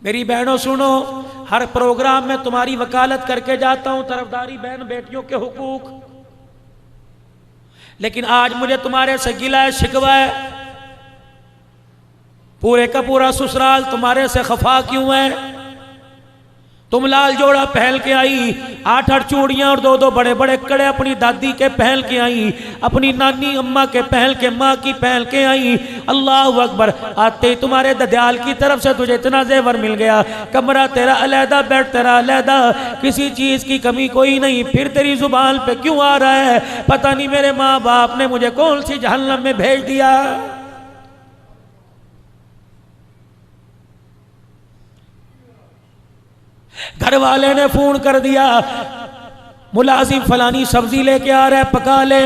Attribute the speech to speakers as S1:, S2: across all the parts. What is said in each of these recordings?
S1: मेरी बहनों सुनो, हर प्रोग्राम में तुम्हारी वकालत करके जाता हूं, तरफदारी बहन बेटियों के हुकूक, लेकिन आज मुझे तुम्हारे से गिला है, शिकवा है। पूरे का पूरा ससुराल तुम्हारे से खफा क्यों है? तुम लाल जोड़ा पहन के आई, 8-8 चूड़ियां और 2-2 बड़े बड़े कड़े अपनी दादी के पहन के आई, अपनी नानी अम्मा के पहन के, माँ की पहन के आई। अल्लाह अकबर। आते ही तुम्हारे ददयाल की तरफ से तुझे इतना जेवर मिल गया, कमरा तेरा अलहदा, बेड तेरा अलहदा, किसी चीज की कमी कोई नहीं। फिर तेरी जुबान पे क्यों आ रहा है? पता नहीं मेरे माँ बाप ने मुझे कौन सी जहन्नम में भेज दिया। घर वाले ने फोन कर दिया, मुलाजिम फलानी सब्जी लेके आ रहा है, पका ले।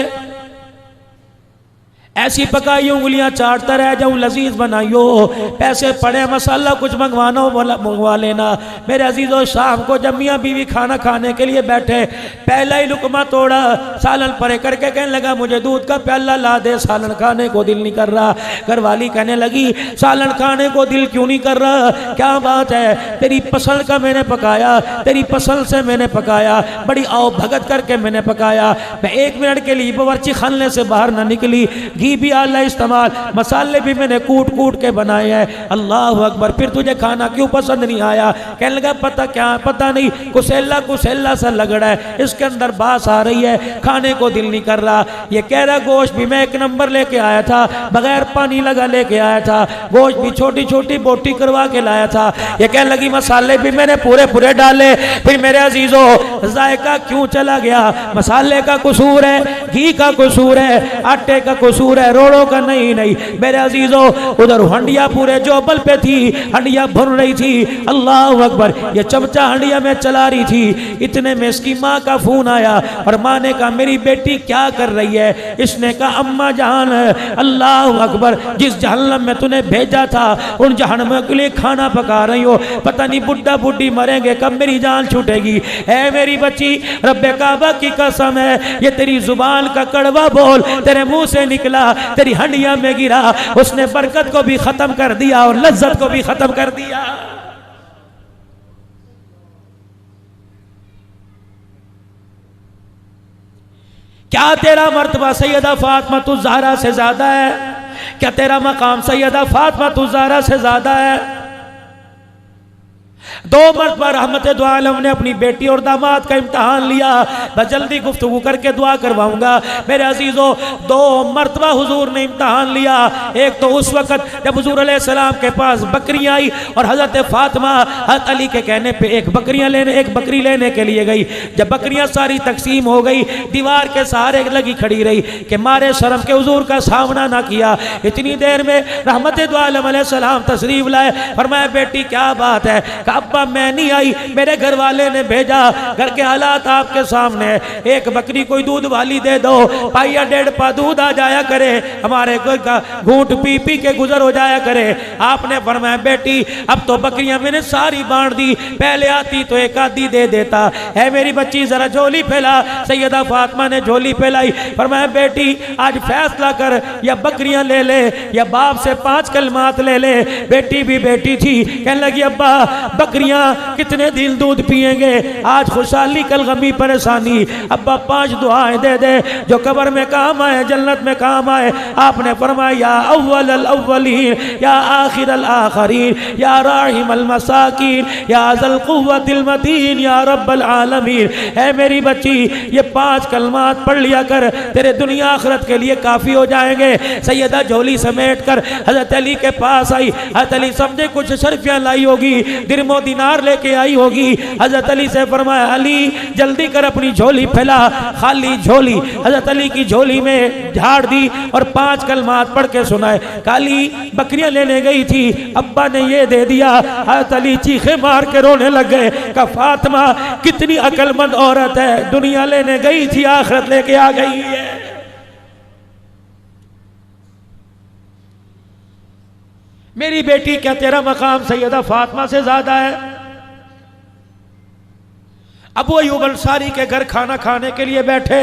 S1: ऐसी पकाई उंगलियां चाटता रह जाऊं, लजीज बनाइयो। पैसे पड़े, मसाला कुछ मंगवाना हो मंगवा लेना। मेरे अजीजों, शाम को जब मियां बीवी खाना खाने के लिए बैठे, पहला ही लुकमा तोड़ा, सालन परे करके कहने लगा मुझे दूध का प्याला ला दे, सालन खाने को दिल नहीं कर रहा। घरवाली कहने लगी सालन खाने को दिल क्यों नहीं कर रहा? क्या बात है? तेरी पसंद का मैंने पकाया, तेरी पसंद से मैंने पकाया, बड़ी आओ भगत करके मैंने पकाया। मैं 1 मिनट के लिए बावर्ची खाने से बाहर ना निकली, घी भी आला इस्तेमाल, मसाले भी मैंने कूट कूट के बनाए हैं। अल्लाह अकबर। फिर तुझे खाना क्यों पसंद नहीं आया? कहने लगा पता क्या, पता नहीं, कुसेला कुसेला सा लग रहा है, इसके अंदर बास आ रही है, खाने को दिल नहीं कर रहा। ये कह रहा गोश्त भी मैं 1 नंबर लेके आया था, बगैर पानी लगा लेके आया था, गोश्त भी छोटी छोटी बोटी करवा के लाया था। ये कहने लगी मसाले भी मैंने पूरे पूरे डाले। फिर मेरे अजीजों, जायका क्यों चला गया? मसाले का कसूर है, घी का कसूर है, आटे का कसूर है, रोड़ों का नहीं। मेरे अजीजों, उधर हंडिया पूरे जोबल पे थी, हंडिया भर रही थी। अल्लाह अकबर। ये चमचा हंडिया में चला रही थी, इतने में इसकी माँ का फोन आया और माँ ने कहा मेरी बेटी क्या कर रही है? इसने कहा अम्मा जान, अल्लाह अकबर, जिस जहन्नम में तूने भेजा था उन जहन्नम के लिए खाना पका रही हो। पता नहीं बुढ़ा बुढ़ी मरेंगे कब मेरी जान छूटेगी। है मेरी बच्ची, रब्बे काबा की कसम है, ये तेरी जुबान का कड़वा बोल तेरे मुंह से निकला, तेरी हंडिया में गिरा, उसने बरकत को भी खत्म कर दिया और लज्जत को भी खत्म कर दिया। क्या तेरा मर्तबा सैयदा फातिमा तुज़ ज़हरा से ज्यादा है? क्या तेरा मकाम सैयदा फातिमा तुज़ ज़हरा से ज्यादा है? 2 मरतबा रहमत दो आलम ने अपनी बेटी और दामाद का इम्तहान लिया। मैं जल्दी गुफ्तगू करके दुआ करवाऊंगा। मेरे अजीजों, 2 मरतबा हुजूर ने इम्तहान लिया। एक तो उस वक़्त जब हुजूर अलैहिस्सलाम के पास बकरियां आई और हज़रत फातिमा हज़रत अली के कहने पे एक बकरी लेने के लिए गई। जब बकरियां सारी तकसीम हो गई, दीवार के सहारे लगी खड़ी रही कि मारे शर्म के हुजूर का सामना ना किया। इतनी देर में रहमत दो आलम अलैहिस्सलाम तशरीफ लाए। फरमाया बेटी क्या बात है? अब्बा मैं नहीं आई, मेरे घर वाले ने भेजा, घर के हालात आपके सामने, एक बकरी कोई दूध वाली दे दो, पाइया 1.5 पा दूध आ जाया करे, हमारे घूंट पी पी के गुजर हो जाया करे। आपने फरमाया बेटी अब तो बकरियां मैंने सारी बांट दी, पहले आती तो एक आधी दे देता। है मेरी बच्ची जरा झोली फैला। सैयदा फातिमा ने झोली फैलाई। फरमाया बेटी आज फैसला कर, या बकरियां ले ले या बाप से 5 कलमात ले ले। बेटी भी बेटी थी, कहने लगी अब्बा बकरियां कितने दिन दूध पिएंगे, आज खुशहाली कल गमी परेशानी। अब्बा 5 दुआएं दे दे जो कब्र में काम आए, जन्नत में काम आए। आपने फरमाया या अव्वल अल अव्वलीन, या आखिर अल आखिरीन, या राहिम अल मसाकीन, या ज़ल कुव्वतिल मतीन, या रब्बल आलमीन। है मेरी बच्ची ये 5 कलमात पढ़ लिया कर, तेरे दुनिया आखिरत के लिए काफी हो जाएंगे। सैयदा झोली समेट कर हजरत अली के पास आई। हजरत अली समझे कुछ शर्फियां लाई होगी, दिरमो दिनार लेके आई होगी। हजरत अली से फरमाया अली जल्दी कर अपनी झोली फैला। खाली झोली हजरत अली की झोली में झाड़ दी और 5 कलमात पढ़ के सुनाए। काली बकरियां लेने गई थी, अब्बा ने ये दे दिया। हजरत अली चीखे मार के रोने लग गए। का फातिमा कितनी अक्लमंद औरत है, दुनिया लेने गई थी आखिरत लेके आ गई है। मेरी बेटी क्या तेरा मकाम सैयदा फातिमा से ज्यादा है? अबू अय्यूब अंसारी के घर खाना खाने के लिए बैठे।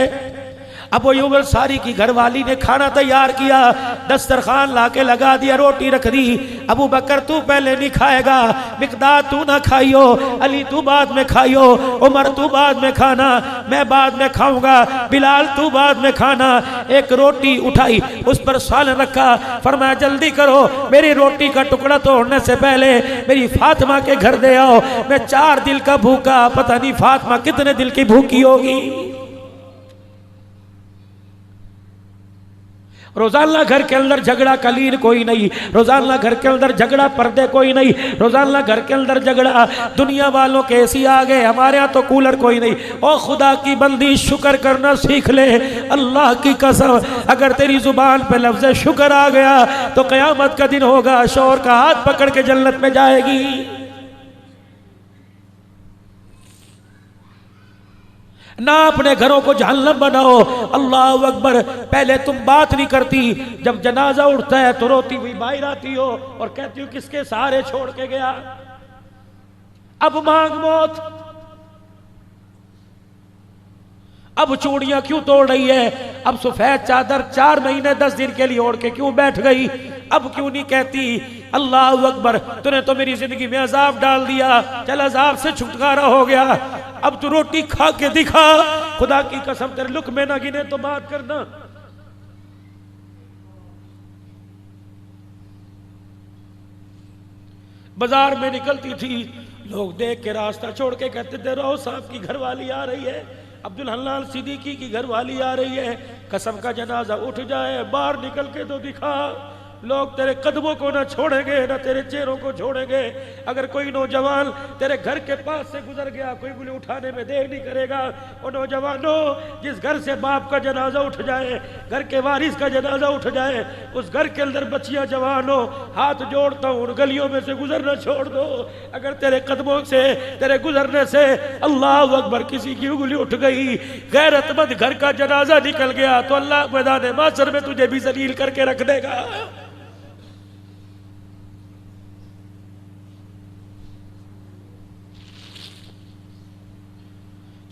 S1: अबू अय्यूब अंसारी की घरवाली ने खाना तैयार किया, दस्तरखान लाके लगा दिया, रोटी रख दी। अबू बकर तू पहले नहीं खाएगा, मिकदाद तू ना खाइयो, अली तू बाद में खाइयो, उमर तू बाद में खाना, मैं बाद में खाऊंगा, बिलाल तू बाद में खाना। एक रोटी उठाई, उस पर सालन रखा, फरमाया जल्दी करो, मेरी रोटी का टुकड़ा तोड़ने से पहले मेरी फातिमा के घर दे आओ, मैं 4 दिन का भूखा, पता नहीं फातिमा कितने दिल की भूखी होगी। रोजाना घर के अंदर झगड़ा, कलीन कोई नहीं, रोजाना घर के अंदर झगड़ा, पर्दे कोई नहीं, रोजाना घर के अंदर झगड़ा, दुनिया वालों के एसी आ गए, हमारे यहाँ तो कूलर कोई नहीं। ओ खुदा की बंदी शुक्र करना सीख ले, अल्लाह की कसम अगर तेरी जुबान पे लफ्ज़ शुक्र आ गया तो क़यामत का दिन होगा, शौहर का हाथ पकड़ के जन्नत में जाएगी। ना अपने घरों को जहन्नम बनाओ। अल्लाह अकबर। पहले तुम बात नहीं करती, जब जनाजा उठता है तो रोती हुई बाहर आती हो और कहती हो किसके सहारे छोड़ के गया, अब मांग मौत। अब चूड़ियां क्यों तोड़ रही है, अब सफेद चादर 4 महीने 10 दिन के लिए ओढ़ के क्यों बैठ गई, अब क्यों नहीं कहती अल्लाह अकबर, तूने तो मेरी जिंदगी में अजाब डाल दिया, चल अजाब से छुटकारा हो गया, अब तू रोटी खा के दिखा, खुदा की कसम तेरे लुक़मे ना गिने तो बात करना। बाजार में निकलती थी, लोग देख के रास्ता छोड़ के कहते थे रहो साहब की घरवाली आ रही है, अब्दुल हन्नान सिद्दीकी की घरवाली आ रही है, कसम का जनाजा उठ जाए, बाहर निकल के तो दिखा। लोग तेरे कदमों को ना छोड़ेंगे ना तेरे चेहरों को छोड़ेंगे। अगर कोई नौजवान तेरे घर के पास से गुजर गया, कोई बोले उठाने में देर नहीं करेगा। और नौजवानों, जिस घर से बाप का जनाजा उठ जाए, घर के वारिस का जनाजा उठ जाए, उस घर के अंदर बच्चियां जवान हो, हाथ जोड़ता हूँ उन गलियों में से गुजरना छोड़ दो। अगर तेरे कदमों से, तेरे गुजरने से अल्लाह अकबर किसी की उंगली उठ गई, गैरतमंद घर का जनाजा निकल गया, तो अल्लाह मैदान माशर में तुझे भी जलील करके रख देगा।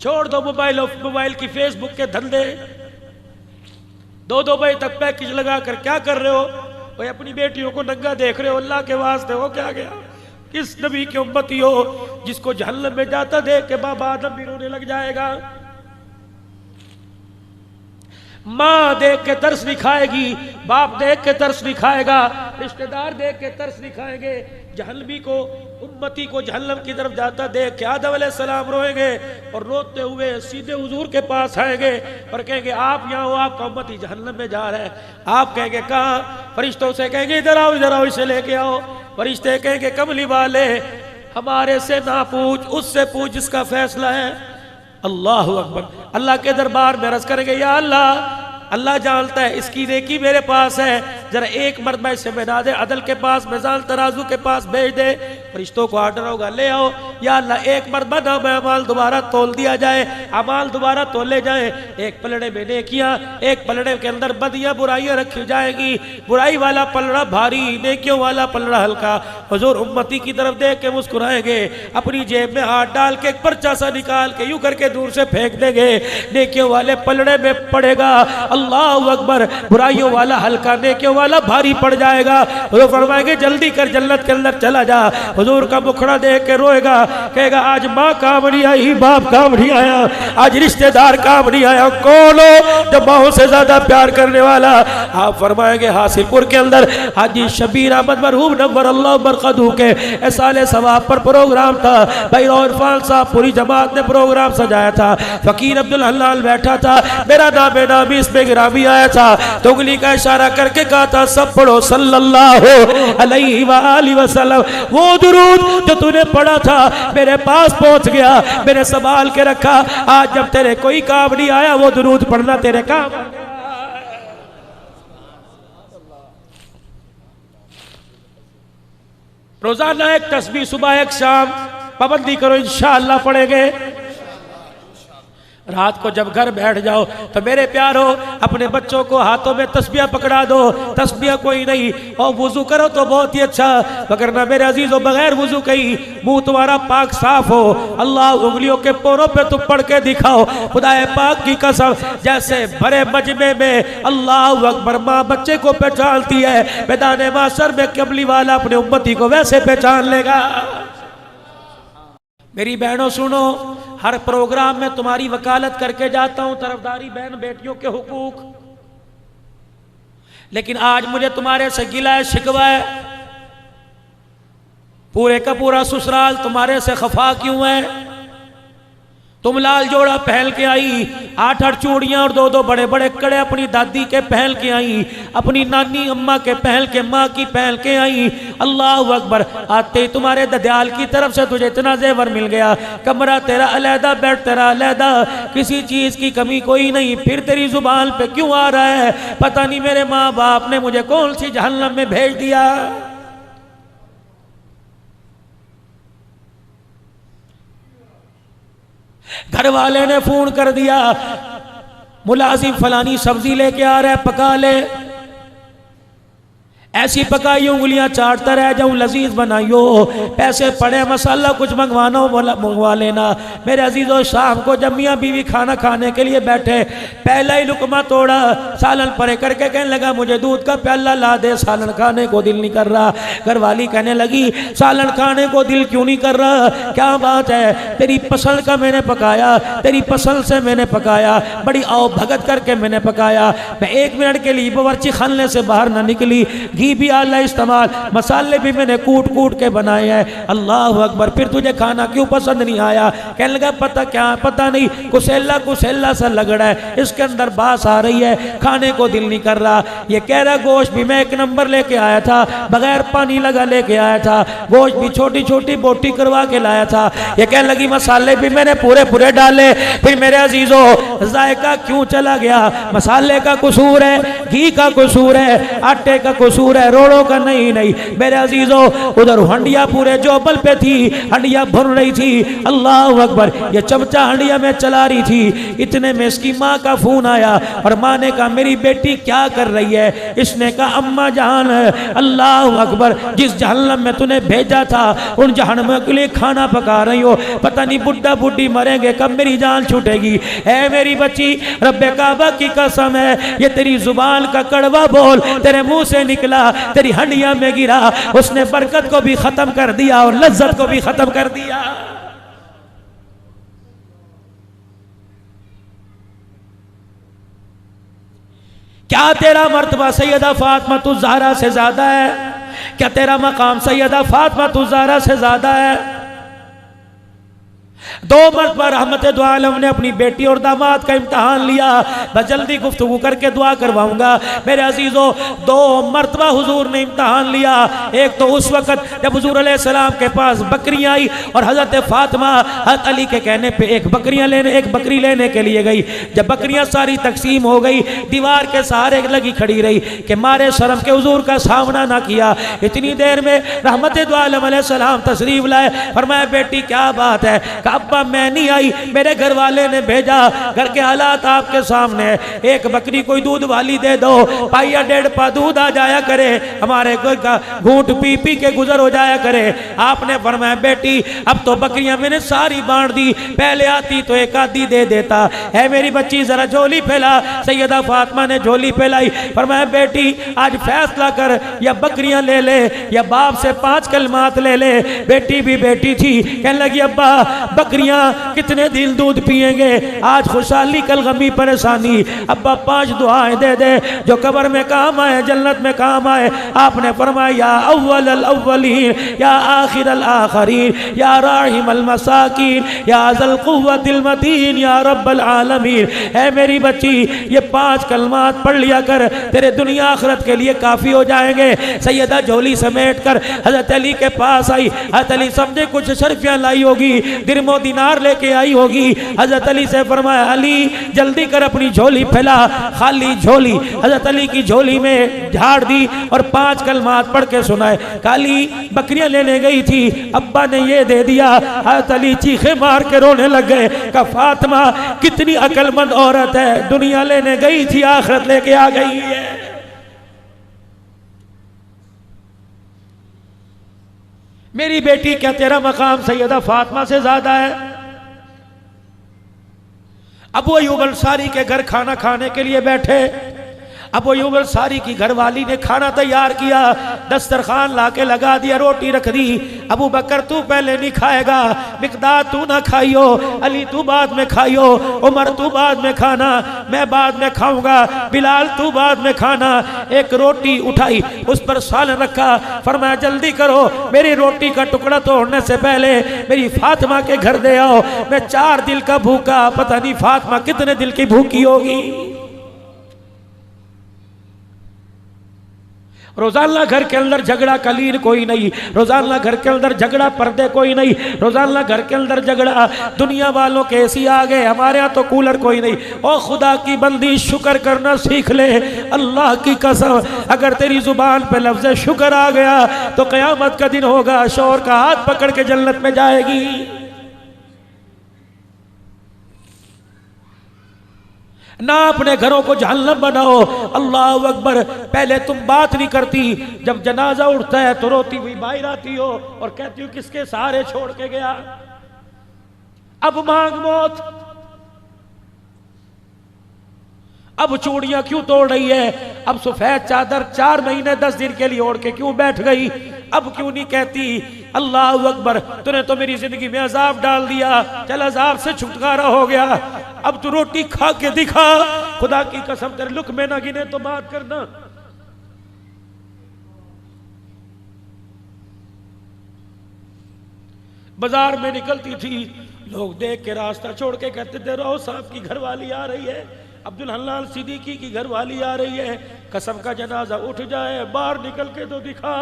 S1: छोड़ दो मोबाइल की फेसबुक के धंधे, 2-2 बजे तक पैकेज लगा कर क्या कर रहे हो भाई, अपनी बेटियों को नंगा देख रहे हो, अल्लाह के वास्ते हो क्या गया। किस नबी की उम्मती हो जिसको जहन्नम में जाता देख के बाबा आदम भी रोने लग जाएगा। माँ देख के तरस नहीं खाएगी, बाप देख के तरस नहीं खाएगा, रिश्तेदार देख के तरस नहीं खाएंगे। जहन्नमी को, उम्मती को जहन्नम की तरफ जाता देख के आदम अलैहिस्सलाम रोएंगे और रोते हुए सीधे हुजूर के पास आएंगे और कहेंगे आप यहाँ हो, आपका उम्मती जहन्नम में जा रहा है। आप कहेंगे कहाँ, फरिश्तों से कहेंगे इधर आओ इसे लेके आओ। फरिश्ते कहेंगे कमली वाले हमारे से ना पूछ, उससे पूछ जिसका फैसला है। अल्लाह अकबर। अल्लाह के दरबार में अर्ज करेंगे या अल्लाह, अल्लाह जानता है इसकी नेकी मेरे पास है, जरा एक मरतबा इसे बना दे, अदल के पास, मिजान तराजू के पास भेज दे। फरिश्तों को आर्डर होगा ले आओ, या अल्लाह एक मरतबा ना अमाल दोबारा तोल दिया जाए, अमाल दोबारा तोले जाए। एक पलड़े में नेकियां, एक पलड़े के अंदर बदियां बुराइयां रखी जाएगी, बुराई वाला पलड़ा भारी, नेकियों वाला पलड़ा हल्का। हुजूर उम्मती की तरफ देख के मुस्कुराएंगे, अपनी जेब में हाथ डाल के एक पर्चा सा निकाल के यूं करके दूर से फेंक देंगे, नेकियों वाले पलड़े में पड़ेगा। अल्लाह अकबर। बुराइयों वाला हल्का, नेकियों वाला भारी पड़ जाएगा। हुजूर फरमाएंगे जल्दी कर, जन्नत के अंदर चला जा। हुजूर का मुखड़ा देख के रोएगा, कहेगा आज माँ काम नहीं आई, बाप काम नहीं आया, आज रिश्तेदार काम नहीं आया, कौन हो जो माँ से ज्यादा प्यार करने वाला। आप फरमाएंगे हासिलपुर के अंदर हाजी शबीर अहमद मरहूम नव्वर अल्लाह बरकतहू के साले सवाब पर प्रोग्राम था। भाई इरफान साहब पूरी जमात ने प्रोग्राम सजाया था, फकीर अब्दुल हलाल बैठा था, मेरा नाम नामी इसमें गिरामी आया था, तो उंगली का इशारा करके कहा था सब पढ़ो सल्लल्लाहु अलैहि वसल्लम। वो दुरूद जो तूने पढ़ा था मेरे पास पहुंच गया, मैंने संभाल के रखा, आज जब तेरे कोई काम नहीं आया वो दुरूद पढ़ना तेरे काम। रोजाना एक तस्बीह सुबह एक शाम पाबंदी करो, इंशाअल्लाह पढ़ेंगे। रात को जब घर बैठ जाओ तो मेरे प्यारो अपने बच्चों को हाथों में तस्बिया पकड़ा दो, तस्बिया कोई नहीं, और वुजू करो तो बहुत ही अच्छा, मगर ना मेरे अजीजों बगैर वुजू कहीं मुंह तुम्हारा पाक साफ हो, अल्लाह उंगलियों के पोरों पे तुम पढ़ के दिखाओ, खुदाए पाक की कसम जैसे भरे मजमे में अल्लाह अकबर माँ बच्चे को पहचानती है, मैदान माशर में कमली वाला अपने उम्मती को वैसे पहचान लेगा। मेरी बहनों सुनो, हर प्रोग्राम में तुम्हारी वकालत करके जाता हूं, तरफदारी बहन बेटियों के हुकूक, लेकिन आज मुझे तुम्हारे से गिला है, शिकवा है, पूरे का पूरा ससुराल तुम्हारे से खफा क्यों है? तुम लाल जोड़ा पहन के आई, 8-8 चूड़ियां और 2-2 बड़े बड़े कड़े अपनी दादी के पहन के आई, अपनी नानी अम्मा के पहन के, माँ की पहन के आई, अल्लाह अकबर, आते तुम्हारे ददयाल की तरफ से तुझे इतना जेवर मिल गया, कमरा तेरा अलहदा, बेड तेरा अलहदा, किसी चीज की कमी कोई नहीं, फिर तेरी जुबान पे क्यों आ रहा है? पता नहीं मेरे माँ बाप ने मुझे कौन सी जहन्नम में भेज दिया। घर वाले ने फोन कर दिया, मुलाजिम फलानी सब्जी लेके आ रहा है, पका ले, ऐसी पकाई उंगलियां चाटता रह जाऊं, लजीज बनाइयो, पैसे पड़े, मसाला कुछ मंगवाना मंगवा लेना। मेरे अजीजों, शाम को जब मियाँ बीवी खाना खाने के लिए बैठे, पहला ही लुकमा तोड़ा, सालन परे करके कहने लगा मुझे दूध का प्याला ला दे, सालन खाने को दिल नहीं कर रहा। घरवाली कहने लगी सालन खाने को दिल क्यों नहीं कर रहा, क्या बात है? तेरी पसंद का मैंने पकाया, तेरी पसंद से मैंने पकाया, बड़ी आओ भगत करके मैंने पकाया, मैं 1 मिनट के लिए बावर्ची खाने से बाहर ना निकली, घी भी आला इस्तेमाल, मसाले भी मैंने कूट कूट के बनाए हैं, अल्लाह अकबर, फिर तुझे खाना क्यों पसंद नहीं आया? कहने लगा पता क्या, पता नहीं, कुसेला कुसेला सा लग रहा है, इसके अंदर बास आ रही है, खाने को दिल नहीं कर रहा। ये कह रहा गोश्त भी मैं 1 नंबर लेके आया था, बगैर पानी लगा लेके आया था, गोश्त भी छोटी छोटी बोटी करवा के लाया था। ये कहने लगी मसाले भी मैंने पूरे पूरे डाले। फिर मेरे अजीजों, जायका क्यों चला गया? मसाले का कसूर है, घी का कसूर है, आटे का कसूर है, रोड़ों का नहीं। मेरे अजीजों, उधर हंडिया पूरे जोबल पे थी, हंडिया भर रही थी, अल्लाह अकबर, ये चमचा हंडिया में चला रही थी, इतने में इसकी माँ का फोन आया, और माँ ने कहा मेरी बेटी क्या कर रही है? इसने कहा अम्मा जान, अल्लाह अकबर, जिस जहन्नम में तूने भेजा था उन जहन्नम के लिए खाना पका रही हो, पता नहीं बुढ़ा बुढ़ी मरेंगे कब मेरी जान छूटेगी। है मेरी बच्ची, रब्बे काबा की कसम है, ये तेरी जुबान का कड़वा बोल तेरे मुंह से निकला, तेरी हंडिया में गिरा, उसने बरकत को भी खत्म कर दिया और लज्जत को भी खत्म कर दिया। क्या तेरा मर्तबा सैयदा फातिमा तुज ज़हरा से ज्यादा है? क्या तेरा मकाम सैयदा फातिमा तुज ज़हरा से ज्यादा है? 2 मरतबा रहमत दो आलम ने अपनी बेटी और दामाद का इम्तहान लिया। मैं जल्दी गुफ्तगू करके दुआ करवाऊंगा। मेरे अजीजों, 2 मरतबा हुजूर ने इम्तहान लिया। एक तो उस वक़्त जब हुजूर अलैहिस्सलाम के पास बकरियां आई और हज़रत फातिमा हज़रत अली के कहने पे एक बकरी लेने के लिए गई। जब बकरियां सारी तकसीम हो गई, दीवार के सहारे लगी खड़ी रही कि मारे शर्म के हुजूर का सामना ना किया। इतनी देर में रहमत दो आलम अलैहिस्सलाम तशरीफ लाए। फरमाया बेटी क्या बात है? अब्बा मैं नहीं आई, मेरे घर वाले ने भेजा, घर के हालात आपके सामने, एक बकरी कोई दूध वाली दे दो, पाइया 1.5 पा दूध आ जाया करे, हमारे घूंट पी पी के गुजर हो जाया करे। आपने फरमाया बेटी अब तो बकरियां मैंने सारी बांट दी, पहले आती तो एक आधी दे देता। है मेरी बच्ची जरा झोली फैला। सैयदा फातिमा ने झोली फैलाई। फरमाया बेटी आज फैसला कर, या बकरियां ले ले या बाप से 5 कलमात ले ले। बेटी भी बेटी थी, कहने लगी अब्बा बकरियां कितने दिन दूध पिएंगे, आज खुशहाली कल गमी परेशानी। अब्बा 5 दुआएं दे दे जो कब्र में काम आए, जन्नत में काम आए। आपने फरमाया या अव्वल अल अव्वलीन, या आखिर अल आखिरीन, या राहिम अल मसाकीन, या ज़ल कुव्वतिल मतीन, या रब्बल आलमीन। है मेरी बच्ची ये 5 कलमात पढ़ लिया कर, तेरे दुनिया आखिरत के लिए काफी हो जाएंगे। सैयदा झोली समेट कर हजरत अली के पास आई। हजरत अली समझे कुछ शर्फियां लाई होगी, दिरमो दिनार लेके आई होगी। हजरत अली से फरमाया अली जल्दी कर अपनी झोली फैला। खाली झोली हजरत अली की झोली में झाड़ दी और 5 कलमात पढ़ के सुनाए। काली बकरियां लेने गई थी, अब्बा ने ये दे दिया। हजरत अली चीखे मार के रोने लग गए। का फातिमा कितनी अकलमंद औरत है, दुनिया लेने गई थी आखिरत लेके आ गई है। मेरी बेटी क्या तेरा मकाम सैयदा फातिमा से ज्यादा है? अबू अय्यूब अंसारी के घर खाना खाने के लिए बैठे। अबू अय्यूब अंसारी की घरवाली ने खाना तैयार किया, दस्तरखान लाके लगा दिया, रोटी रख दी। अबू बकर तू पहले नहीं खाएगा, मिकदाद तू ना खाइयो, अली तू बाद में खाइयो, उमर तू बाद में खाना, मैं बाद में खाऊंगा, बिलाल तू बाद में खाना। एक रोटी उठाई, उस पर सालन रखा, फरमाया जल्दी करो, मेरी रोटी का टुकड़ा तोड़ने से पहले मेरी फातिमा के घर दे आओ। मैं 4 दिल का भूखा, पता नहीं फातिमा कितने दिल की भूखी होगी। रोजाना घर के अंदर झगड़ा कलील कोई नहीं, रोजाना घर के अंदर झगड़ा पर्दे कोई नहीं, रोजाना घर के अंदर झगड़ा दुनिया वालों के एसी आ गए, हमारे यहाँ तो कूलर कोई नहीं। ओ खुदा की बंदी शुक्र करना सीख ले, अल्लाह की कसम अगर तेरी जुबान पे लफ्ज़ शुक्र आ गया तो क़यामत का दिन होगा, शौहर का हाथ पकड़ के जन्नत में जाएगी। ना अपने घरों को जहन्नम बनाओ। अल्लाह अकबर। पहले तुम बात नहीं करती, जब जनाजा उठता है तो रोती हुई बाहर आती हो और कहती हो किसके सहारे छोड़ के गया। अब मांग मौत, अब चूड़ियां क्यों तोड़ रही है, अब सफेद चादर 4 महीने 10 दिन के लिए ओढ़ के क्यों बैठ गई, अब क्यों नहीं कहती अल्लाह अकबर, तूने तो मेरी जिंदगी में अजाब डाल दिया, चल अजाब से छुटकारा हो गया, अब तू रोटी खा के दिखा, खुदा की कसम तेरे लुक़मे ना गिने तो बात करना। बाजार में निकलती थी, लोग देख के रास्ता छोड़ के कहते थे रहो साहब की घरवाली आ रही है, अब्दुल हन्नान सिद्दीकी की घरवाली आ रही है, कसम का जनाजा उठ जाए, बाहर निकल के तो दिखा।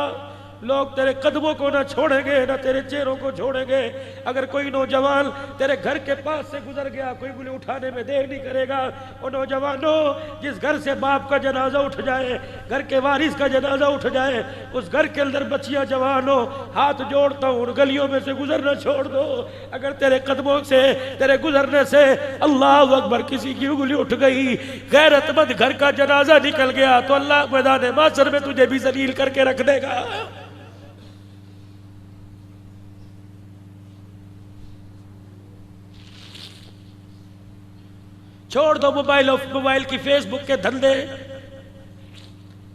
S1: लोग तेरे कदमों को ना छोड़ेंगे ना तेरे चेहरों को छोड़ेंगे। अगर कोई नौजवान तेरे घर के पास से गुजर गया, कोई बोले उठाने में देर नहीं करेगा। और नौजवानों, जिस घर से बाप का जनाजा उठ जाए, घर के वारिस का जनाजा उठ जाए, उस घर के अंदर बच्चियां जवान हो, हाथ जोड़ता हूं उन गलियों में से गुजरना छोड़ दो। अगर तेरे कदमों से, तेरे गुजरने से अल्लाह अकबर किसी की उंगली उठ गई, गैरतमंद घर का जनाजा निकल गया, तो अल्लाह मैदान माशर में तुझे भी जलील करके रख देगा। छोड़ दो मोबाइल की फेसबुक के धंधे,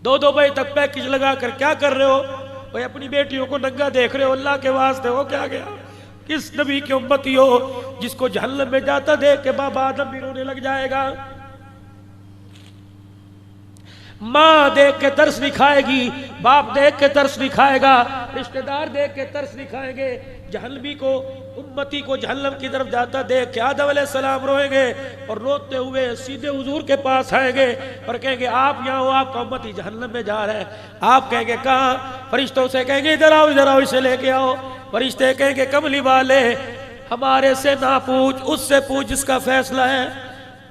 S1: 2-2 बजे तक पैकेज लगा कर क्या कर रहे हो? भाई अपनी बेटियों को नंगा देख रहे हो, अल्लाह के वास्ते हो क्या गया? किस नबी की उम्मती हो जिसको जहन्नम में जाता देख के बाबा आदम भी रोने लग जाएगा? माँ देख के तरस नहीं खाएगी, बाप देख के तरस नहीं खाएगा, रिश्तेदार देख के तरस नहीं खाएंगे। जहन्नमी को, उम्मती को जहन्नम की तरफ जाता देख के आदम अलैहिस्सलाम रोएंगे और रोते हुए सीधे हुजूर के पास आएंगे और कहेंगे आप यहाँ हो, आपका उम्मती जहन्नम में जा रहा है। आप कहेंगे कहाँ? फरिश्तों से कहेंगे इधर आओ इसे लेके आओ। फरिश्ते कहेंगे कमली वाले हमारे से ना पूछ, उससे पूछ जिसका फैसला है।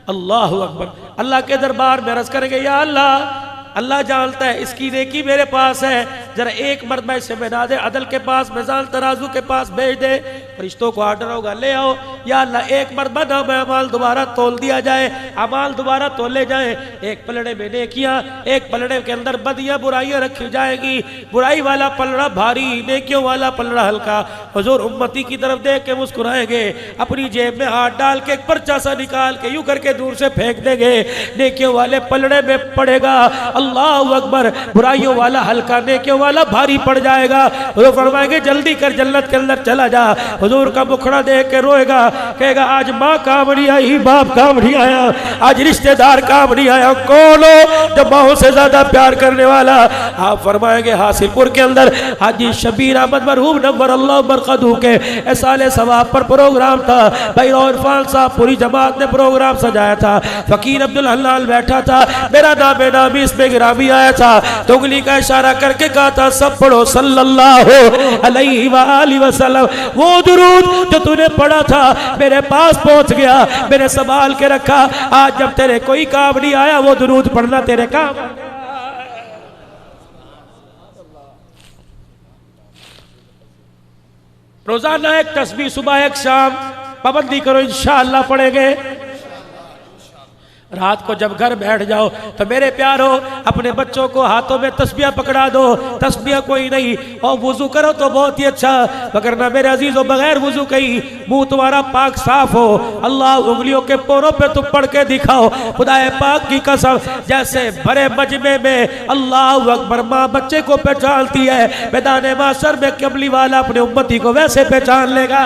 S1: अल्लाह अकबर। अल्लाह के दरबार में अर्ज करेंगे या अल्लाह, अल्लाह जानता है इसकी नेकी मेरे पास है, जरा एक मरतबा इसे बना दे, अदल के पास, मिजान तराजू के पास भेज दे। फरिश्तों को आर्डर होगा ले आओ, या अल्लाह एक मरतबा ना में अमाल दोबारा तोल दिया जाए, अमाल दोबारा तोले जाए। एक पलड़े में नेकियां, एक पलड़े के अंदर बदियां बुराइयां रखी जाएगी, बुराई वाला पलड़ा भारी, नेकियों वाला पलड़ा हल्का। हुजूर उम्मती की तरफ देख के मुस्कुराएंगे, अपनी जेब में हाथ डाल के एक पर्चा सा निकाल के यूं करके दूर से फेंक देंगे, नेकियों वाले पलड़े में पड़ेगा। अल्लाह अकबर। बुराइयों वाला हल्का, नेकियों वाला भारी पड़ जाएगा। वो फरमाएंगे जल्दी कर, जन्नत के अंदर चला जा। हुजूर का मुखड़ा देख के रोएगा, कहेगा आज माँ काम नहीं आई, बाप काम नहीं आया, आज रिश्तेदार काम नहीं आया, कौन हो जो माँ से ज्यादा प्यार करने वाला? आप फरमाएंगे हासिलपुर के अंदर हाजी शबीर अहमद मरहूम नव्वर अल्लाह बरकतहू के साले सवाब पर प्रोग्राम था। भाई इरफान साहब पूरी जमात ने प्रोग्राम सजाया था, फकीर अब्दुल हलाल बैठा था, मेरा नाम नामी इसमें गिरामी आया था, तो उंगली का इशारा करके कहा था सब पढ़ो सल्लल्लाहु अलैहि वसल्लम। वो दुरूद जो तूने पढ़ा था मेरे पास पहुंच गया, मैंने संभाल के रखा, आज जब तेरे कोई काम नहीं आया वो दुरूद पढ़ना तेरे काम। रोजाना एक तस्बीह सुबह एक शाम पाबंदी करो, इंशाअल्लाह पढ़ेंगे। रात को जब घर बैठ जाओ तो मेरे प्यारो अपने बच्चों को हाथों में तस्बिया पकड़ा दो, तस्बिया कोई नहीं, और वुजू करो तो बहुत ही अच्छा, मगर ना मेरे अजीजों बगैर वुजू कहीं मुंह तुम्हारा पाक साफ हो, अल्लाह उंगलियों के पोरों पे तुम पढ़ के दिखाओ, खुदाए पाक की कसम जैसे बड़े मजमे में अल्लाह अकबर माँ बच्चे को पहचानती है, मैदान माशर में कमली वाला अपने उम्मती को वैसे पहचान लेगा।